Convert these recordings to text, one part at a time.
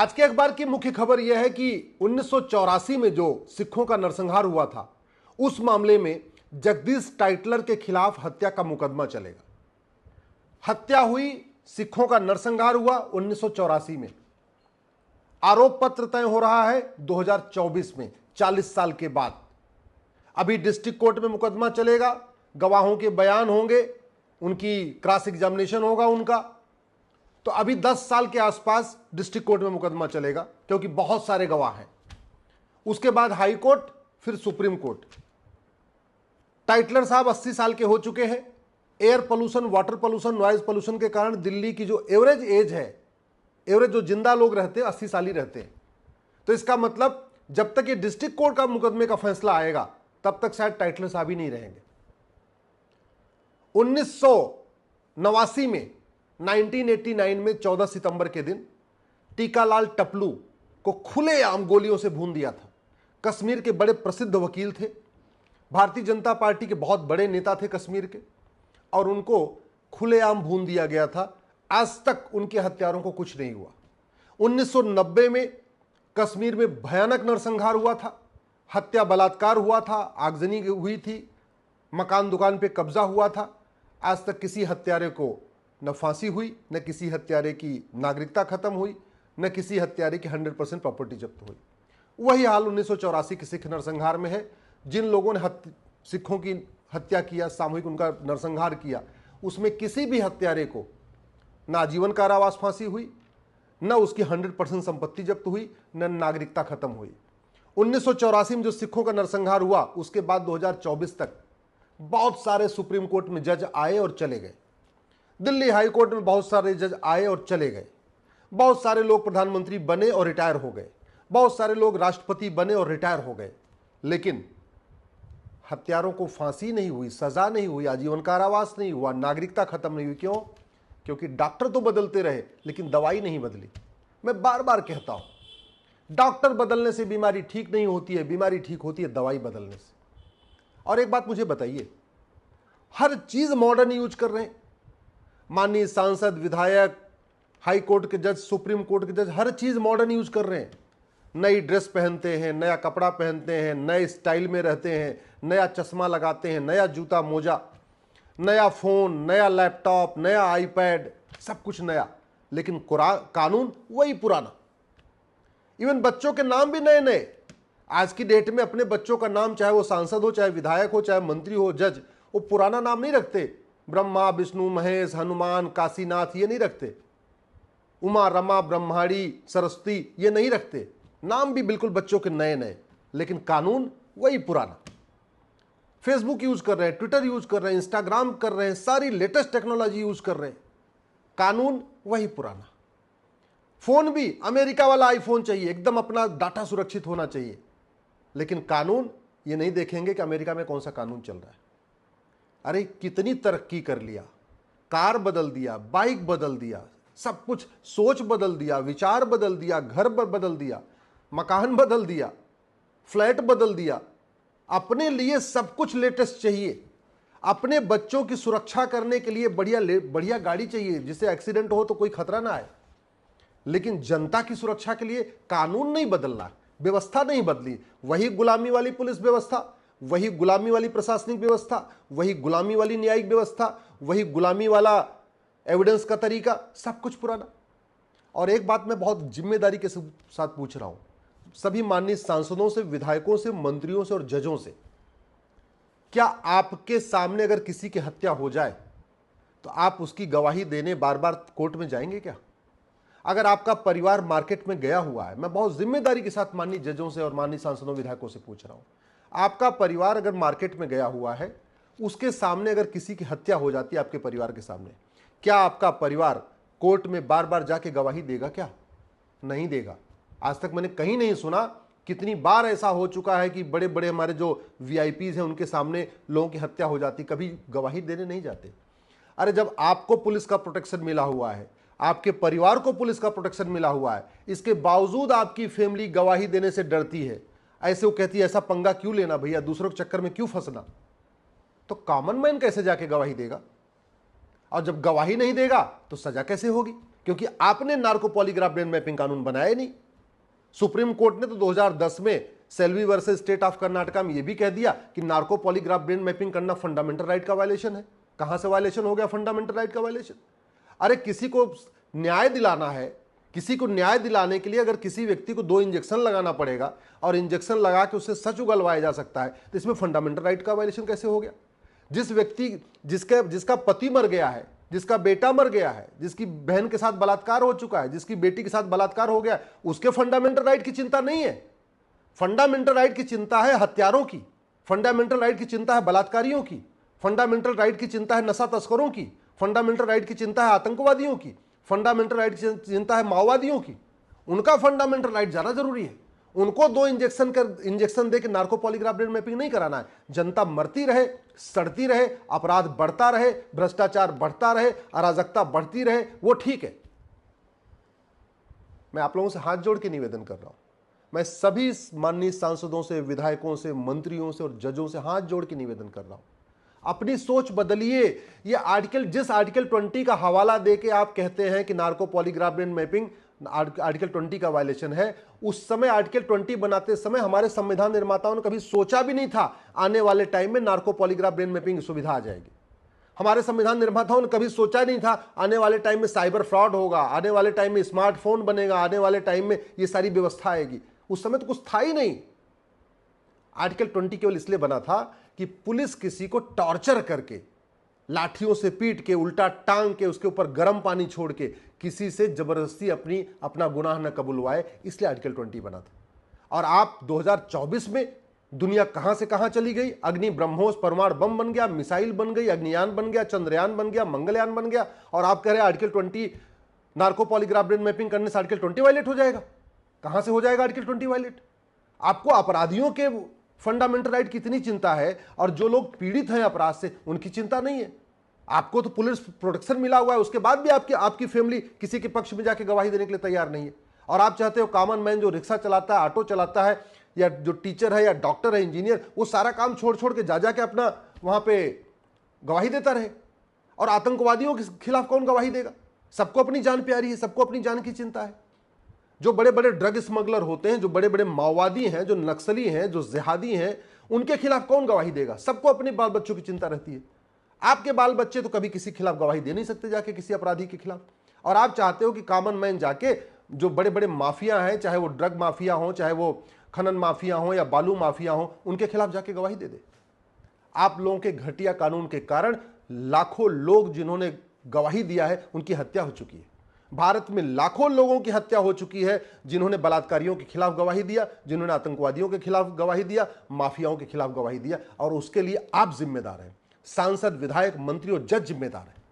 आज के अखबार की मुख्य खबर यह है कि 1984 में जो सिखों का नरसंहार हुआ था, उस मामले में जगदीश टाइटलर के खिलाफ हत्या का मुकदमा चलेगा। हत्या हुई, सिखों का नरसंहार हुआ 1984 में। आरोप पत्र तय हो रहा है 2024 में, 40 साल के बाद। अभी डिस्ट्रिक्ट कोर्ट में मुकदमा चलेगा, गवाहों के बयान होंगे, उनकी क्रॉस एग्जामिनेशन होगा उनका। तो अभी 10 साल के आसपास डिस्ट्रिक्ट कोर्ट में मुकदमा चलेगा, क्योंकि बहुत सारे गवाह हैं। उसके बाद हाई कोर्ट, फिर सुप्रीम कोर्ट। टाइटलर साहब 80 साल के हो चुके हैं। Air pollution, water pollution, noise pollution के कारण दिल्ली की जो एवरेज एज है, एवरेज जो जिंदा लोग रहते हैं 80 साल ही रहते हैं। तो इसका मतलब जब तक ये डिस्ट्रिक्ट कोर्ट का मुकदमे का फैसला आएगा, तब तक शायद टाइटलर साहब ही नहीं रहेंगे। 1989 में 1989 में 14 सितंबर के दिन टीकालाल टपलू को खुलेआम गोलियों से भून दिया था। कश्मीर के बड़े प्रसिद्ध वकील थे, भारतीय जनता पार्टी के बहुत बड़े नेता थे कश्मीर के, और उनको खुलेआम भून दिया गया था। आज तक उनके हत्यारों को कुछ नहीं हुआ। 1990 में कश्मीर में भयानक नरसंहार हुआ था, हत्या बलात्कार हुआ था, आगजनी हुई थी, मकान दुकान पे कब्जा हुआ था। आज तक किसी हत्यारे को न फांसी हुई, न किसी हत्यारे की नागरिकता खत्म हुई, न किसी हत्यारे की 100% प्रॉपर्टी जब्त हुई। वही हाल 1984 के सिख नरसंहार में है। जिन लोगों ने सिखों की हत्या किया, सामूहिक उनका नरसंहार किया, उसमें किसी भी हत्यारे को न आजीवन कारावास फांसी हुई, न उसकी 100% संपत्ति जब्त हुई, न नागरिकता खत्म हुई। 1984 में जो सिखों का नरसंहार हुआ, उसके बाद 2024 तक बहुत सारे सुप्रीम कोर्ट में जज आए और चले गए। दिल्ली हाई कोर्ट में बहुत सारे जज आए और चले गए। बहुत सारे लोग प्रधानमंत्री बने और रिटायर हो गए। बहुत सारे लोग राष्ट्रपति बने और रिटायर हो गए। लेकिन हत्यारों को फांसी नहीं हुई, सजा नहीं हुई, आजीवन कारावास नहीं हुआ, नागरिकता खत्म नहीं हुई। क्यों? क्योंकि डॉक्टर तो बदलते रहे, लेकिन दवाई नहीं बदली। मैं बार बार कहता हूं, डॉक्टर बदलने से बीमारी ठीक नहीं होती है, बीमारी ठीक होती है दवाई बदलने से। और एक बात मुझे बताइए, हर चीज मॉडर्न यूज कर रहे हैं। माननीय सांसद, विधायक, हाई कोर्ट के जज, सुप्रीम कोर्ट के जज, हर चीज मॉडर्न यूज कर रहे हैं। नई ड्रेस पहनते हैं, नया कपड़ा पहनते हैं, नए स्टाइल में रहते हैं, नया चश्मा लगाते हैं, नया जूता मोजा, नया फोन, नया लैपटॉप, नया आईपैड, सब कुछ नया। लेकिन कानून वही पुराना। इवन बच्चों के नाम भी नए नए। आज की डेट में अपने बच्चों का नाम, चाहे वो सांसद हो, चाहे विधायक हो, चाहे मंत्री हो, जज, वो पुराना नाम नहीं रखते। ब्रह्मा, विष्णु, महेश, हनुमान, काशीनाथ, ये नहीं रखते। उमा, रमा, ब्रह्माणी, सरस्वती, ये नहीं रखते। नाम भी बिल्कुल बच्चों के नए नए, लेकिन कानून वही पुराना। फेसबुक यूज कर रहे हैं, ट्विटर यूज कर रहे हैं, इंस्टाग्राम कर रहे हैं, सारी लेटेस्ट टेक्नोलॉजी यूज कर रहे हैं, कानून वही पुराना। फोन भी अमेरिका वाला आईफोन चाहिए, एकदम अपना डाटा सुरक्षित होना चाहिए। लेकिन कानून ये नहीं देखेंगे कि अमेरिका में कौन सा कानून चल रहा है। अरे कितनी तरक्की कर लिया, कार बदल दिया, बाइक बदल दिया, सब कुछ, सोच बदल दिया, विचार बदल दिया, घर बदल दिया, मकान बदल दिया, फ्लैट बदल दिया। अपने लिए सब कुछ लेटेस्ट चाहिए। अपने बच्चों की सुरक्षा करने के लिए बढ़िया गाड़ी चाहिए, जिससे एक्सीडेंट हो तो कोई खतरा ना आए। लेकिन जनता की सुरक्षा के लिए कानून नहीं बदलना, व्यवस्था नहीं बदली। वही गुलामी वाली पुलिस व्यवस्था, वही गुलामी वाली प्रशासनिक व्यवस्था, वही गुलामी वाली न्यायिक व्यवस्था, वही गुलामी वाला एविडेंस का तरीका, सब कुछ पुराना। और एक बात मैं बहुत जिम्मेदारी के साथ पूछ रहा हूं सभी माननीय सांसदों से, विधायकों से, मंत्रियों से और जजों से, क्या आपके सामने अगर किसी की हत्या हो जाए तो आप उसकी गवाही देने बार बार कोर्ट में जाएंगे क्या? अगर आपका परिवार मार्केट में गया हुआ है, मैं बहुत जिम्मेदारी के साथ माननीय जजों से और माननीय सांसदों, विधायकों से पूछ रहा हूं, आपका परिवार अगर मार्केट में गया हुआ है, उसके सामने अगर किसी की हत्या हो जाती है आपके परिवार के सामने, क्या आपका परिवार कोर्ट में बार बार जाके गवाही देगा क्या? नहीं देगा। आज तक मैंने कहीं नहीं सुना। कितनी बार ऐसा हो चुका है कि बड़े बड़े हमारे जो वीआईपीज हैं, उनके सामने लोगों की हत्या हो जाती, कभी गवाही देने नहीं जाते। अरे जब आपको पुलिस का प्रोटेक्शन मिला हुआ है, आपके परिवार को पुलिस का प्रोटेक्शन मिला हुआ है, इसके बावजूद आपकी फैमिली गवाही देने से डरती है। ऐसे वो कहती है ऐसा पंगा क्यों लेना भैया, दूसरों के चक्कर में क्यों फंसना। तो कॉमन मैन कैसे जाके गवाही देगा? और जब गवाही नहीं देगा तो सजा कैसे होगी? क्योंकि आपने नार्को पॉलीग्राफ ब्रेन मैपिंग कानून बनाया ही नहीं। सुप्रीम कोर्ट ने तो 2010 में Selvi versus state of Karnataka में यह भी कह दिया कि नार्को पॉलीग्राफ ब्रेन मैपिंग करना फंडामेंटल राइट का वायलेशन है। कहां से वायलेशन हो गया फंडामेंटल राइट का वायलेशन? अरे किसी को न्याय दिलाना है, किसी को न्याय दिलाने के लिए अगर किसी व्यक्ति को 2 इंजेक्शन लगाना पड़ेगा और इंजेक्शन लगा के उससे सच उगलवाया जा सकता है, तो इसमें फंडामेंटल राइट का वायलेशन कैसे हो गया? जिस व्यक्ति जिसका पति मर गया है, जिसका बेटा मर गया है, जिसकी बहन के साथ बलात्कार हो चुका है, जिसकी बेटी के साथ बलात्कार हो गया, उसके फंडामेंटल राइट की चिंता नहीं है। फंडामेंटल राइट की चिंता है हत्यारों की, फंडामेंटल राइट की चिंता है बलात्कारियों की, फंडामेंटल राइट की चिंता है नशा तस्करों की, फंडामेंटल राइट की चिंता है आतंकवादियों की, फंडामेंटल राइट की चिंता है माओवादियों की। उनका फंडामेंटल राइट ज्यादा जरूरी है। उनको 2 इंजेक्शन दे के नार्को पॉलीग्राफ ब्रेन मैपिंग नहीं कराना है। जनता मरती रहे, सड़ती रहे, अपराध बढ़ता रहे, भ्रष्टाचार बढ़ता रहे, अराजकता बढ़ती रहे, वो ठीक है। मैं आप लोगों से हाथ जोड़ के निवेदन कर रहा हूं, मैं सभी माननीय सांसदों से, विधायकों से, मंत्रियों से और जजों से हाथ जोड़ के निवेदन कर रहा हूं, अपनी सोच बदलिए। ये जिस आर्टिकल 20 का हवाला देके आप कहते हैं कि narco polygraph brain mapping article 20 का वायलेशन है, उस समय आर्टिकल 20 बनाते समय हमारे संविधान निर्माताओं ने कभी सोचा भी नहीं था आने वाले टाइम में नार्को पॉलीग्राफ ब्रेन मैपिंग की सुविधा आ जाएगी। हमारे संविधान निर्माताओं ने कभी सोचा नहीं था आने वाले टाइम में साइबर फ्रॉड होगा, आने वाले टाइम में स्मार्टफोन बनेगा, आने वाले टाइम में ये सारी व्यवस्था आएगी। उस समय तो कुछ था ही नहीं। आर्टिकल 20 केवल इसलिए बना था कि पुलिस किसी को टॉर्चर करके, लाठियों से पीट के, उल्टा टांग के, उसके ऊपर गर्म पानी छोड़ के किसी से जबरदस्ती अपना गुनाह न कबूलवाए, इसलिए आर्टिकल 20 बना था। और आप 2024 में दुनिया कहां से कहां चली गई। अग्नि ब्रह्मोस परमाणु बम बन गया, मिसाइल बन गई, अग्नियान बन गया, चंद्रयान बन गया, मंगलयान बन गया, और आप कह रहे हैं article 20 narco polygraph brain mapping करने से आर्टिकल 20 वायलेट हो जाएगा। कहां से हो जाएगा आर्टिकल 20 वायलेट? आपको अपराधियों के फंडामेंटल राइट की इतनी चिंता है और जो लोग पीड़ित हैं अपराध से उनकी चिंता नहीं है। आपको तो पुलिस प्रोटेक्शन मिला हुआ है, उसके बाद भी आपकी फैमिली किसी के पक्ष में जाके गवाही देने के लिए तैयार नहीं है। और आप चाहते हो कॉमन मैन जो रिक्शा चलाता है, ऑटो चलाता है, या जो टीचर है या डॉक्टर है, इंजीनियर, वो सारा काम छोड़ छोड़ के जा के अपना वहां पे गवाही देता रहे। और आतंकवादियों के खिलाफ कौन गवाही देगा? सबको अपनी जान प्यारी है, सबको अपनी जान की चिंता है। जो बड़े बड़े ड्रग स्मगलर होते हैं, जो बड़े बड़े माओवादी हैं, जो नक्सली हैं, जो जिहादी हैं, उनके खिलाफ कौन गवाही देगा? सबको अपने बाल बच्चों की चिंता रहती है। आपके बाल बच्चे तो कभी किसी के खिलाफ गवाही दे नहीं सकते जाके किसी अपराधी के खिलाफ। और आप चाहते हो कि कॉमन मैन जाके जो बड़े बड़े माफिया हैं, चाहे वो ड्रग माफिया हो, चाहे वो खनन माफिया हो या बालू माफिया हो, उनके खिलाफ जाके गवाही दे दे। आप लोगों के घटिया कानून के कारण लाखों लोग जिन्होंने गवाही दिया है उनकी हत्या हो चुकी है। भारत में लाखों लोगों की हत्या हो चुकी है जिन्होंने बलात्कारियों के खिलाफ गवाही दिया, जिन्होंने आतंकवादियों के खिलाफ गवाही दिया, माफियाओं के खिलाफ गवाही दिया, और उसके लिए आप जिम्मेदार हैं। सांसद, विधायक, मंत्री और जज जिम्मेदार हैं।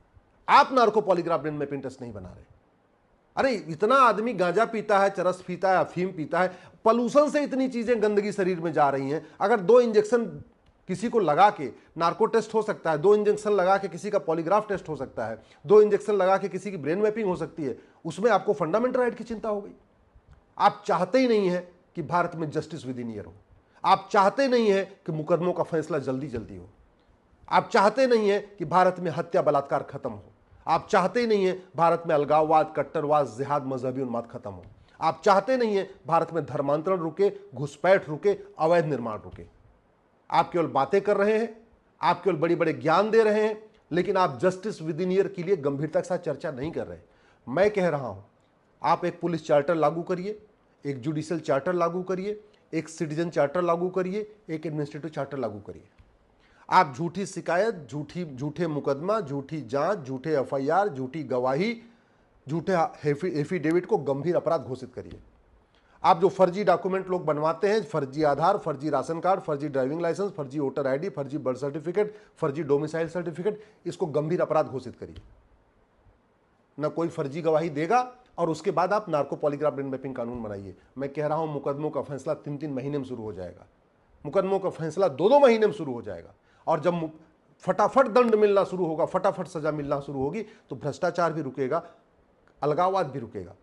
आप narco polygraph brain mapping test नहीं बना रहे। अरे इतना आदमी गांजा पीता है, चरस पीता है, अफीम पीता है, पॉल्यूशन से इतनी चीजें गंदगी शरीर में जा रही हैं। अगर 2 इंजेक्शन किसी को लगा के नार्को टेस्ट हो सकता है, 2 इंजेक्शन लगा के किसी का पॉलीग्राफ टेस्ट हो सकता है, 2 इंजेक्शन लगा के किसी की ब्रेन मैपिंग हो सकती है, उसमें आपको फंडामेंटल राइट की चिंता हो गई। आप चाहते ही नहीं है कि भारत में जस्टिस विद इन ईयर हो। आप चाहते नहीं है कि मुकदमों का फैसला जल्दी जल्दी हो। आप चाहते नहीं है कि भारत में हत्या बलात्कार खत्म हो। आप चाहते ही नहीं है भारत में अलगाववाद, कट्टरवाद, जिहाद, मजहबी उन्माद खत्म हो। आप चाहते नहीं है भारत में धर्मांतरण रुके, घुसपैठ रुके, अवैध निर्माण रुके। आप केवल बातें कर रहे हैं, आप केवल बड़ी बड़े ज्ञान दे रहे हैं, लेकिन आप जस्टिस विद इन ईयर के लिए गंभीरता के साथ चर्चा नहीं कर रहे। मैं कह रहा हूं, आप एक पुलिस चार्टर लागू करिए, एक जुडिशियल चार्टर लागू करिए, एक सिटीजन चार्टर लागू करिए, एक एडमिनिस्ट्रेटिव चार्टर लागू करिए। आप झूठी शिकायत, झूठे मुकदमा, झूठी जांच, झूठे एफआईआर, झूठी गवाही, झूठे एफिडेविट को गंभीर अपराध घोषित करिए। आप जो फर्जी डॉक्यूमेंट लोग बनवाते हैं, फर्जी आधार, फर्जी राशन कार्ड, फर्जी ड्राइविंग लाइसेंस, फर्जी वोटर आईडी, फर्जी बर्थ सर्टिफिकेट, फर्जी डोमिसाइल सर्टिफिकेट, इसको गंभीर अपराध घोषित करिए। न कोई फर्जी गवाही देगा, और उसके बाद आप नार्को पॉलीग्राफ ब्रेन मैपिंग कानून बनाइए। मैं कह रहा हूं मुकदमों का फैसला 3-3 महीने में शुरू हो जाएगा, मुकदमों का फैसला 2-2 महीने में शुरू हो जाएगा। और जब फटाफट दंड मिलना शुरू होगा, फटाफट सजा मिलना शुरू होगी, तो भ्रष्टाचार भी रुकेगा, अलगाववाद भी रुकेगा,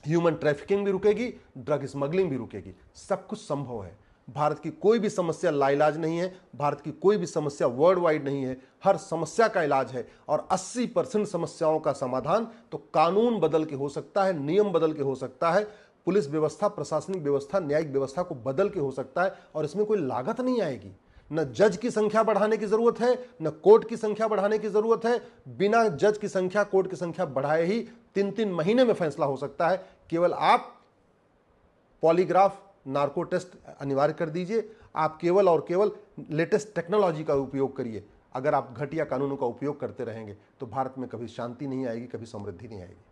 ह्यूमन ट्रैफिकिंग भी रुकेगी, ड्रग स्मगलिंग भी रुकेगी। सब कुछ संभव है। भारत की कोई भी समस्या लाइलाज नहीं है, भारत की कोई भी समस्या वर्ल्ड वाइड नहीं है, हर समस्या का इलाज है। और 80% समस्याओं का समाधान तो कानून बदल के हो सकता है, नियम बदल के हो सकता है, पुलिस व्यवस्था, प्रशासनिक व्यवस्था, न्यायिक व्यवस्था को बदल के हो सकता है। और इसमें कोई लागत नहीं आएगी। न जज की संख्या बढ़ाने की जरूरत है, न कोर्ट की संख्या बढ़ाने की जरूरत है। बिना जज की संख्या, कोर्ट की संख्या बढ़ाए ही 3-3 महीने में फैसला हो सकता है। केवल आप पॉलीग्राफ, नार्को टेस्ट अनिवार्य कर दीजिए। आप केवल और केवल लेटेस्ट टेक्नोलॉजी का उपयोग करिए। अगर आप घटिया कानूनों का उपयोग करते रहेंगे तो भारत में कभी शांति नहीं आएगी, कभी समृद्धि नहीं आएगी।